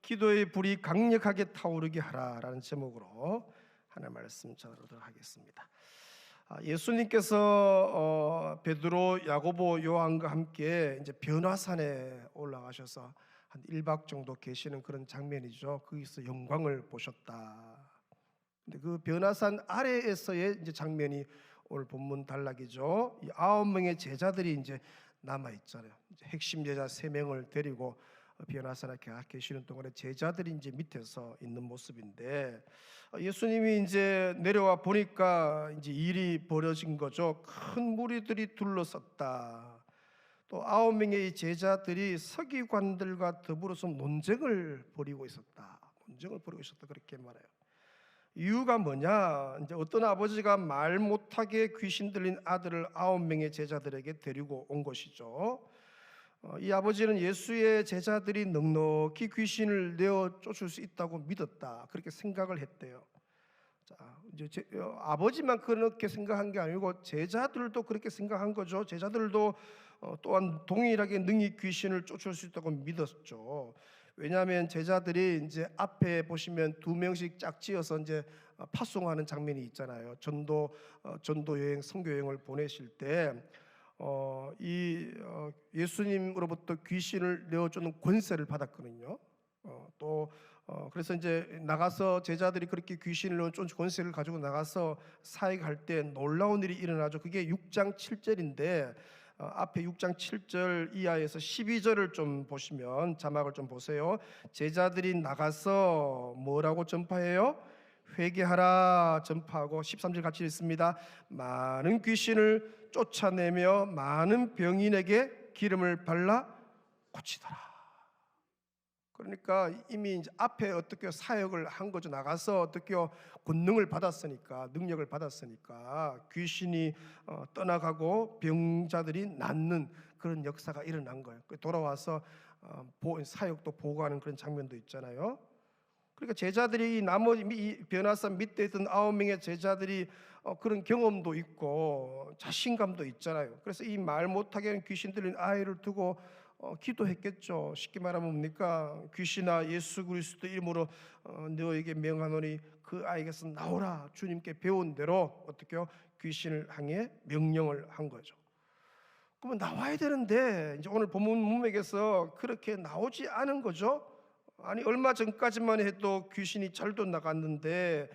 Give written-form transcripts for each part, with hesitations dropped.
기도의 불이 강력하게 타오르게 하라라는 제목으로 하나님 말씀 전하도록 하겠습니다. 예수님께서 베드로, 야고보, 요한과 함께 이제 변화산에 올라가셔서 한 1박 정도 계시는 그런 장면이죠. 거기서 영광을 보셨다. 근데 그 변화산 아래에서의 이제 장면이 오늘 본문 단락이죠. 이 9명의 제자들이 이제 남아 있잖아요. 이제 핵심 제자 3명을 데리고 변화산에 계시는 동안에 제자들이 이제 밑에서 있는 모습인데, 예수님이 이제 내려와 보니까 이제 일이 벌어진 거죠. 큰 무리들이 둘러섰다. 또 9명의 제자들이 서기관들과 더불어서 논쟁을 벌이고 있었다. 그렇게 말해요. 이유가 뭐냐? 이제 어떤 아버지가 말 못하게 귀신 들린 아들을 9명의 제자들에게 데리고 온 것이죠. 이 아버지는 예수의 제자들이 넉넉히 귀신을 내어 쫓을 수 있다고 믿었다, 그렇게 생각을 했대요. 자, 이제 아버지만 그렇게 생각한 게 아니고 제자들도 그렇게 생각한 거죠. 제자들도 또한 동일하게 능히 귀신을 쫓을 수 있다고 믿었죠. 왜냐하면 제자들이 이제 앞에 보시면 2명씩 짝지어서 이제 파송하는 장면이 있잖아요. 전도 여행, 선교 여행을 보내실 때 예수님으로부터 귀신을 내어주는 권세를 받았거든요. 그래서 이제 나가서 제자들이 그렇게 귀신을 내어주는 권세를 가지고 나가서 사역할 때 놀라운 일이 일어나죠. 그게 6장 7절인데 앞에 6장 7절 이하에서 12절을 좀 보시면, 자막을 좀 보세요. 제자들이 나가서 뭐라고 전파해요? 회개하라 전파하고, 13절 같이 읽습니다. 많은 귀신을 쫓아내며 많은 병인에게 기름을 발라 고치더라. 그러니까 이미 이제 앞에 어떻게 사역을 한 거죠. 나가서 어떻게 권능을 받았으니까, 능력을 받았으니까 귀신이 떠나가고 병자들이 낫는 그런 역사가 일어난 거예요. 돌아와서 사역도 보고하는 그런 장면도 있잖아요. 그러니까 제자들이 나머지 이 변화산 밑에 있던 9명의 제자들이 그런 경험도 있고 자신감도 있잖아요. 그래서 이 말 못하게 하는 귀신 들린 아이를 두고 기도했겠죠. 쉽게 말하면 뭡니까? 귀신아, 예수 그리스도 이름으로 너에게 명하노니 그 아이에게서 나오라. 주님께 배운 대로 어떻게요? 귀신을 향해 명령을 한 거죠. 그러면 나와야 되는데 이제 오늘 본문 문맥에서 그렇게 나오지 않은 거죠. 아니, 얼마 전까지만 해도 귀신이 잘도 나갔는데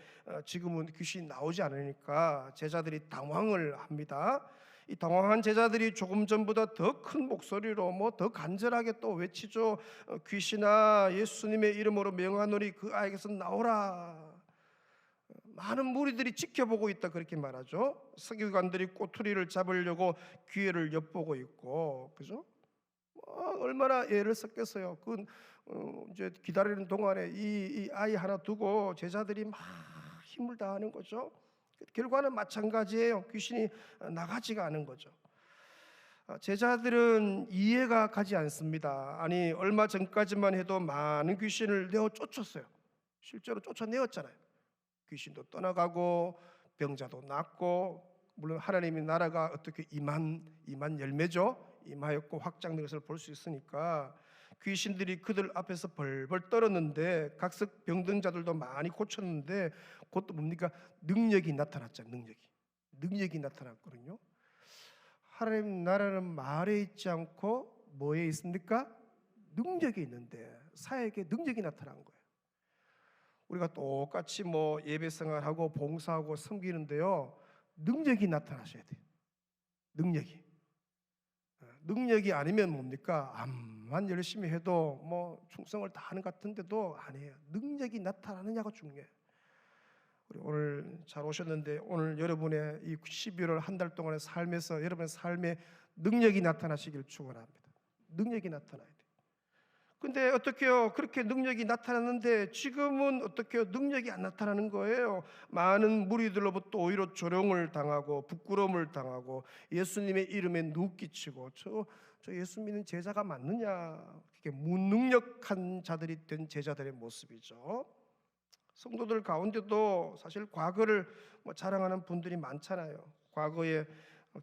지금은 귀신이 나오지 않으니까 제자들이 당황을 합니다. 이 당황한 제자들이 조금 전보다 더 큰 목소리로 더 간절하게 또 외치죠. 귀신아, 예수님의 이름으로 명하노니 그 아이에게서 나오라. 많은 무리들이 지켜보고 있다, 그렇게 말하죠. 서기관들이 꼬투리를 잡으려고 기회를 엿보고 있고, 그죠? 얼마나 애를 썼겠어요. 이제 기다리는 동안에 이 아이 하나 두고 제자들이 막 힘을 다하는 거죠. 결과는 마찬가지예요. 귀신이 나가지가 않은 거죠. 제자들은 이해가 가지 않습니다. 아니, 얼마 전까지만 해도 많은 귀신을 내어 쫓았어요. 실제로 쫓아내었잖아요. 귀신도 떠나가고 병자도 낫고, 물론 하나님의 나라가 어떻게 임한 열매죠. 임하였고 확장된 것을 볼 수 있으니까 귀신들이 그들 앞에서 벌벌 떨었는데, 각색 병든 자들도 많이 고쳤는데, 그것도 뭡니까? 능력이 나타났잖아요. 능력이 나타났거든요. 하나님 나라는 말에 있지 않고 뭐에 있습니까? 능력이 있는데, 사역에 능력이 나타난 거예요. 우리가 똑같이 예배 생활하고 봉사하고 섬기는데요, 능력이 나타나셔야 돼요. 능력이 아니면 뭡니까? 암만 열심히 해도 충성을 다하는 것 같은데도 아니에요. 능력이 나타나느냐가 중요해요. 우리 오늘 잘 오셨는데, 오늘 여러분의 이 12월 한 달 동안의 삶에서 여러분의 삶에 능력이 나타나시길 축원합니다. 능력이 나타나야 돼요. 근데 어떻게요? 그렇게 능력이 나타났는데 지금은 어떻게요? 능력이 안 나타나는 거예요. 많은 무리들로부터 오히려 조롱을 당하고 부끄러움을 당하고 예수님의 이름에 누끼치고, 저 예수 믿는 제자가 맞느냐, 그렇게 무능력한 자들이 된 제자들의 모습이죠. 성도들 가운데도 사실 과거를 자랑하는 분들이 많잖아요. 과거에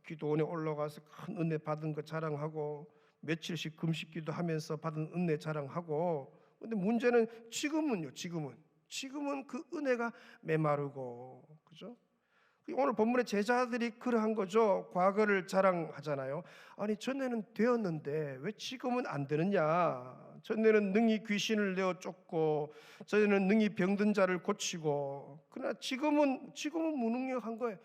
기도원에 올라가서 큰 은혜 받은 거 자랑하고, 며칠씩 금식기도 하면서 받은 은혜 자랑하고, 근데 문제는 지금은요. 지금은 그 은혜가 메마르고, 그죠? 오늘 본문의 제자들이 그러한 거죠. 과거를 자랑하잖아요. 아니 전에는 되었는데 왜 지금은 안 되느냐? 전에는 능히 귀신을 내어 쫓고, 전에는 능히 병든 자를 고치고, 그러나 지금은 무능력한 거예요.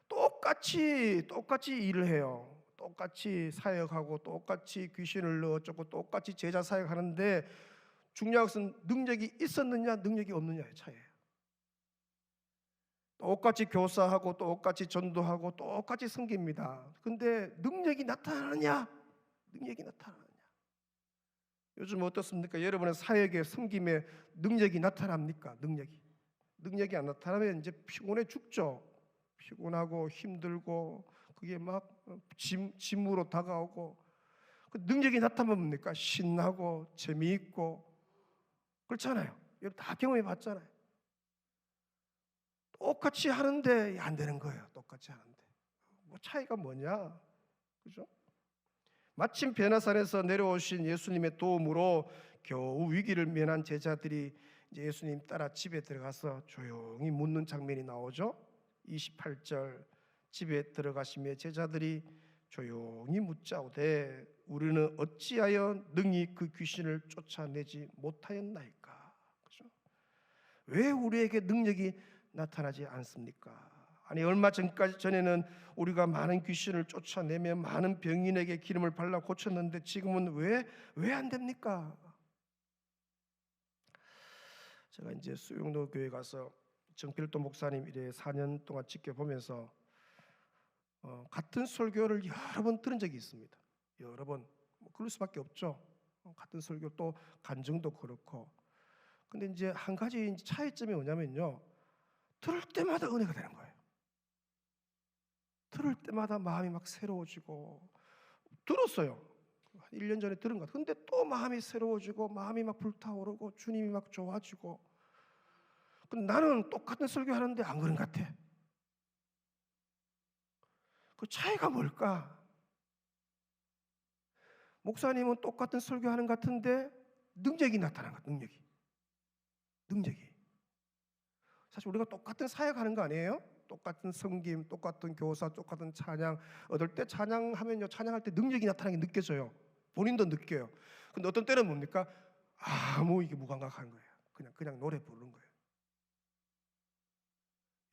똑같이 일을 해요. 똑같이 사역하고, 똑같이 귀신을 넣어 쫓고, 똑같이 제자 사역하는데 중요한 것은 능력이 있었느냐, 능력이 없느냐의 차이예요. 똑같이 교사하고, 똑같이 전도하고, 똑같이 섬깁니다. 근데 능력이 나타나느냐? 능력이 나타나느냐? 요즘 어떻습니까? 여러분의 사역에, 섬김에 능력이 나타납니까? 능력이 안 나타나면 이제 피곤해 죽죠. 피곤하고 힘들고, 그게 막 짐으로 다가오고. 그 능력이 나타나면 뭡니까? 신나고 재미있고 그렇잖아요. 여러분 다 경험해 봤잖아요. 똑같이 하는데 안 되는 거예요. 똑같이 하는데 뭐 차이가 뭐냐, 그죠? 마침 베나산에서 내려오신 예수님의 도움으로 겨우 위기를 면한 제자들이 이제 예수님 따라 집에 들어가서 조용히 묻는 장면이 나오죠. 28절, 집에 들어가시며 제자들이 조용히 묻자오되 우리는 어찌하여 능히 그 귀신을 쫓아내지 못하였나이까? 그죠? 왜 우리에게 능력이 나타나지 않습니까? 아니 얼마 전에는 우리가 많은 귀신을 쫓아내며 많은 병인에게 기름을 발라 고쳤는데 지금은 왜 안 됩니까? 제가 이제 수용로 교회 가서 정필도 목사님 일에 4년 동안 지켜보면서 같은 설교를 여러 번 들은 적이 있습니다. 여러 번. 그럴 수밖에 없죠. 같은 설교 또 간증도 그렇고. 근데 이제 한 가지 차이점이 뭐냐면요, 들을 때마다 은혜가 되는 거예요. 들을 때마다 마음이 막 새로워지고. 들었어요. 한 1년 전에 들은 것 같아요. 근데 또 마음이 새로워지고 마음이 막 불타오르고 주님이 막 좋아지고. 근데 나는 똑같은 설교하는데 안 그런 것 같아. 그 차이가 뭘까? 목사님은 똑같은 설교하는 것 같은데 능력이 나타나는 것 같아요. 능력이. 사실 우리가 똑같은 사역하는 거 아니에요? 똑같은 섬김, 똑같은 교사, 똑같은 찬양. 어떨 때 찬양하면요, 찬양할 때 능력이 나타나는 게 느껴져요. 본인도 느껴요. 근데 어떤 때는 뭡니까? 아무 이게 무감각한 거예요. 그냥 노래 부르는 거예요.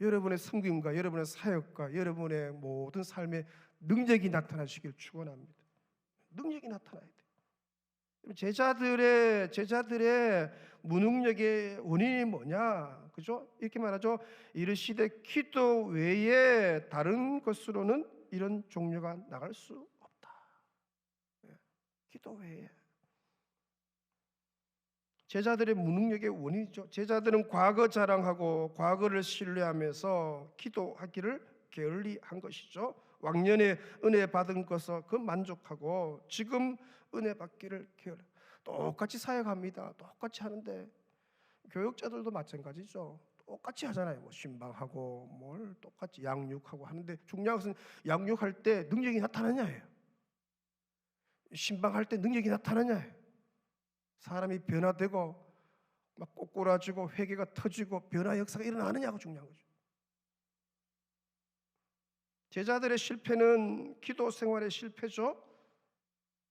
여러분의 섬김과 여러분의 사역과 여러분의 모든 삶에 능력이 나타나시길 축원합니다. 능력이 나타나야 돼요. 제자들의 무능력의 원인이 뭐냐? 그죠? 이렇게 말하죠. 이르시되 기도 외에 다른 것으로는 이런 종류가 나갈 수 없다. 기도 외에. 제자들의 무능력의 원인이죠. 제자들은 과거 자랑하고 과거를 신뢰하면서 기도하기를 게을리한 것이죠. 왕년에 은혜 받은 것을 그 만족하고 지금 은혜 받기를 게을리. 똑같이 사역합니다. 똑같이 하는데 교육자들도 마찬가지죠. 똑같이 하잖아요. 뭐 신방하고 뭘 똑같이 양육하고 하는데 중요한 것은 양육할 때 능력이 나타나냐예요. 신방할 때 능력이 나타나냐예요. 사람이 변화되고 막 꼬꾸라지고 회개가 터지고 변화 역사가 일어나느냐가 중요한 거죠. 제자들의 실패는 기도 생활의 실패죠.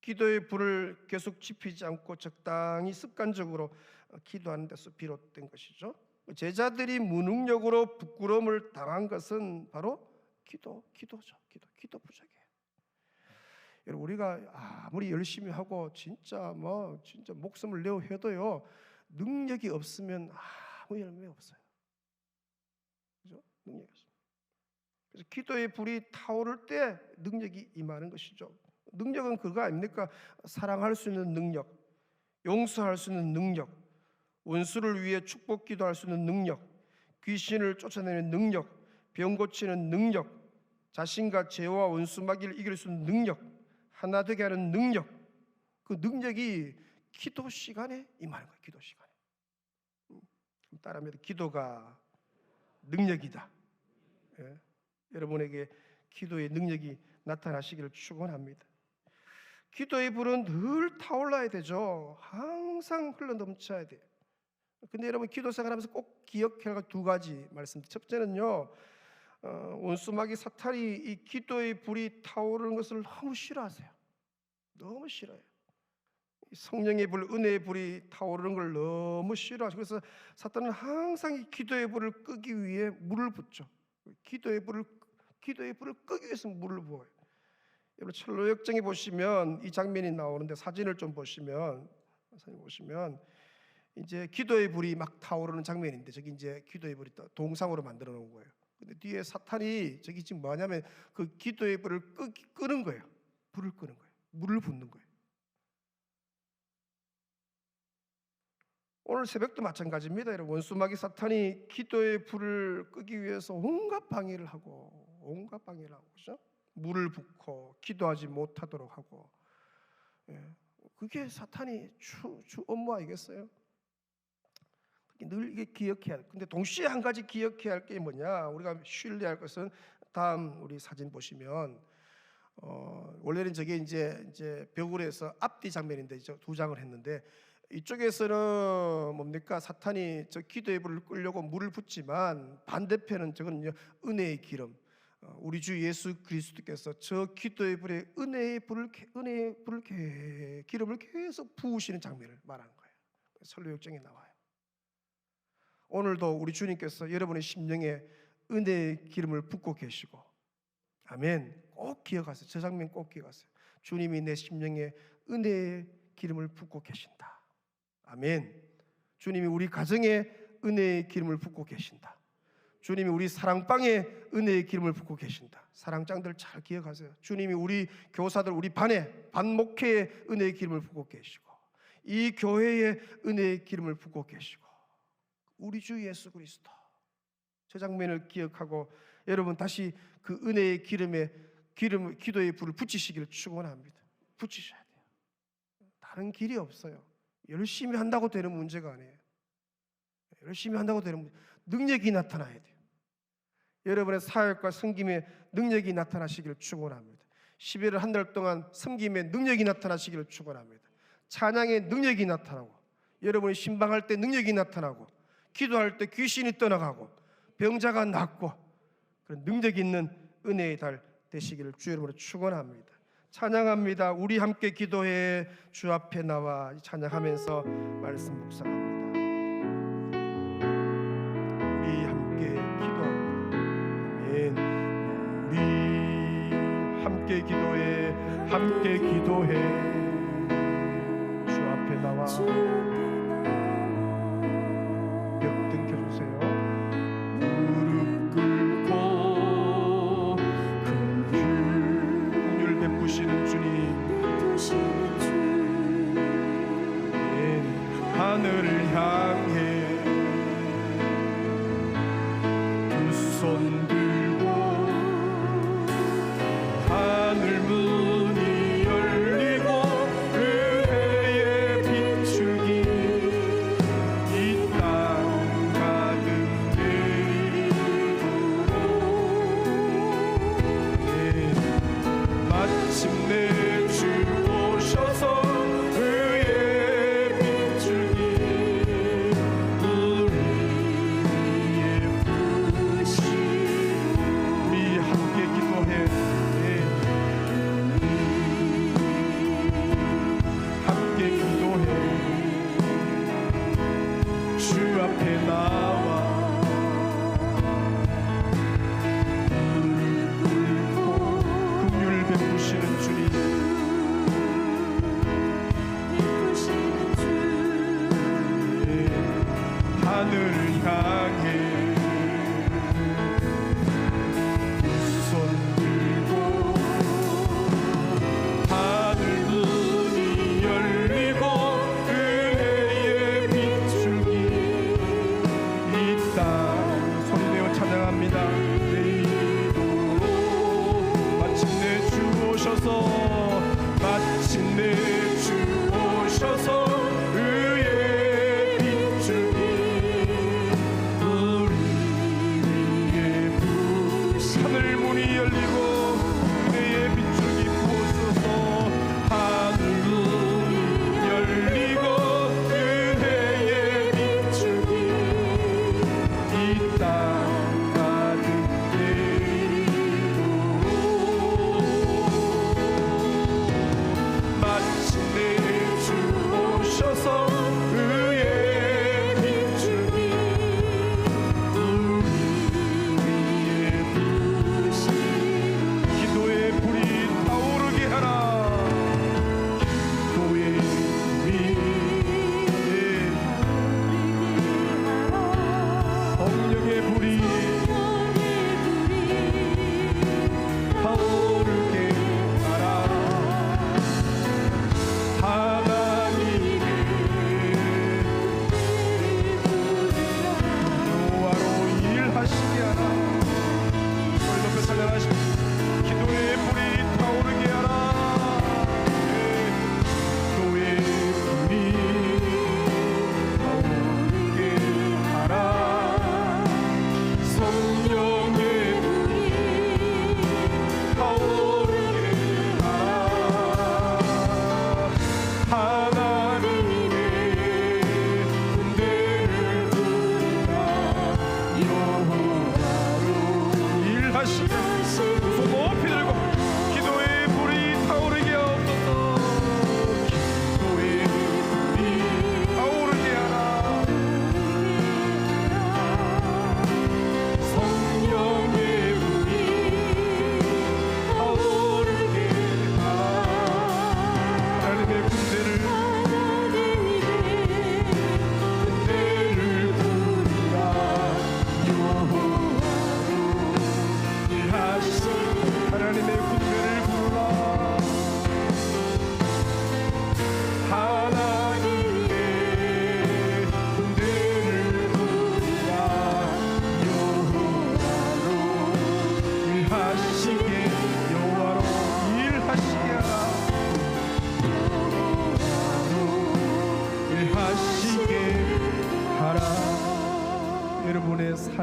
기도의 불을 계속 지피지 않고 적당히 습관적으로 기도하는 데서 비롯된 것이죠. 제자들이 무능력으로 부끄러움을 당한 것은 바로 기도죠. 기도 부족이에요. 여러분 우리가 아무리 열심히 하고 진짜 목숨을 내어 해도요, 능력이 없으면 아무 열매 없어요. 그죠? 능력이 없어요. 그래서 기도의 불이 타오를 때 능력이 임하는 것이죠. 능력은 그거 아닙니까? 사랑할 수 있는 능력, 용서할 수 있는 능력, 원수를 위해 축복 기도할 수 있는 능력, 귀신을 쫓아내는 능력, 병 고치는 능력, 자신과 죄와 원수 마귀를 이길 수 있는 능력, 하나 되게 하는 능력. 그 능력이 기도 시간에 임하는 거예요. 기도 시간에. 따라하면 기도가 능력이다. 여러분에게 기도의 능력이 나타나시기를 축원합니다. 기도의 불은 늘 타올라야 되죠. 항상 흘러넘쳐야 돼요. 근데 여러분 기도 생활하면서 꼭 기억해야 할 두 가지 말씀. 첫째는요, 원수마귀 사탄이 이 기도의 불이 타오르는 것을 너무 싫어하세요. 너무 싫어요. 성령의 불, 은혜의 불이 타오르는 걸 너무 싫어하죠. 그래서 사탄은 항상 이 기도의 불을 끄기 위해 물을 붓죠. 기도의 불을 끄기 위해서 물을 부어요. 여러분 철로 역정에 보시면 이 장면이 나오는데 사진을 좀 보시면 이제 기도의 불이 막 타오르는 장면인데 저기 이제 기도의 불이 동상으로 만들어 놓은 거예요. 근데 뒤에 사탄이 저기 지금 뭐냐면 그 기도의 불을 끄는 거예요. 불을 끄는 거예요. 물을 붓는 거예요. 오늘 새벽도 마찬가지입니다. 여러분 원수마귀 사탄이 기도의 불을 끄기 위해서 온갖 방해를 하고 그죠? 물을 붓고 기도하지 못하도록 하고, 그게 사탄이 주 업무 아니겠어요? 늘 이게 기억해야 돼. 근데 동시에 한 가지 기억해야 할 게 뭐냐? 우리가 신뢰할 것은 다음 우리 사진 보시면 원래는 저게 이제 벽으로 해서 앞뒤 장면인데 두 장을 했는데 이쪽에서는 뭡니까? 사탄이 저 기도의 불을 끌려고 물을 붓지만 반대편은 저거는요 은혜의 기름. 우리 주 예수 그리스도께서 저 기도의 불에 은혜의 기름을 계속 부으시는 장면을 말하는 거예요. 설교 역정에 나와요. 오늘도 우리 주님께서 여러분의 심령에 은혜의 기름을 붓고 계시고, 아멘. 꼭 기억하세요. 저 장면 꼭 기억하세요. 주님이 내 심령에 은혜의 기름을 붓고 계신다. 아멘. 주님이 우리 가정에 은혜의 기름을 붓고 계신다. 주님이 우리 사랑방에 은혜의 기름을 붓고 계신다. 사랑장들 잘 기억하세요. 주님이 우리 교사들, 우리 반 목회에 은혜의 기름을 붓고 계시고, 이 교회에 은혜의 기름을 붓고 계시고, 우리 주 예수 그리스도. 저 장면을 기억하고 여러분 다시 그 은혜의 기도의 불을 붙이시기를 축원합니다. 붙이셔야 돼요. 다른 길이 없어요. 열심히 한다고 되는 문제가 아니에요. 열심히 한다고 되는 문제. 능력이 나타나야 돼요. 여러분의 사역과 섬김의 능력이 나타나시기를 축원합니다. 11월 한 달 동안 섬김의 능력이 나타나시기를 축원합니다. 찬양의 능력이 나타나고, 여러분이 신방할 때 능력이 나타나고, 기도할 때 귀신이 떠나가고, 병자가 낫고, 그런 능력 있는 은혜의 달 되시기를 주 이름으로 축원합니다. 찬양합니다. 우리 함께 기도해. 주 앞에 나와 찬양하면서 말씀 묵상합니다. 우리 함께 기도합니다. 아멘. 우리 함께 기도해. 함께 기도해. 주 앞에 나와. 벽등 켜주세요. 무릎 꿇고 긍휼 베푸시는 주님, 하늘을 향해 두 손 들고 하늘 문이 열리고 은혜의 비추기 이 땅 가득 내리도록, 마침내 주 오셔서 의의 비추기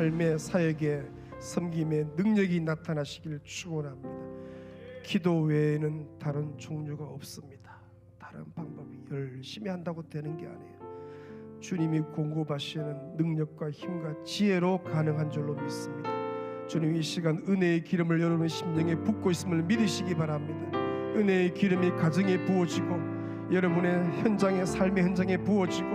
삶의 사역에 섬김의 능력이 나타나시기를 축원합니다. 기도 외에는 다른 종류가 없습니다. 다른 방법이 열심히 한다고 되는 게 아니에요. 주님이 공급하시는 능력과 힘과 지혜로 가능한 줄로 믿습니다. 주님, 이 시간 은혜의 기름을 여러분 심령에 붓고 있음을 믿으시기 바랍니다. 은혜의 기름이 가정에 부어지고 여러분의 현장에, 삶의 현장에 부어지고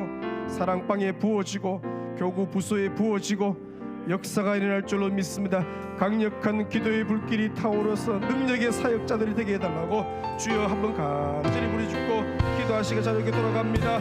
사랑방에 부어지고 교구 부서에 부어지고 역사가 일어날 줄로 믿습니다. 강력한 기도의 불길이 타오르서 능력의 사역자들이 되게 해달라고 주여 한번 간절히 부르짖고 기도하시기 자리에 돌아갑니다.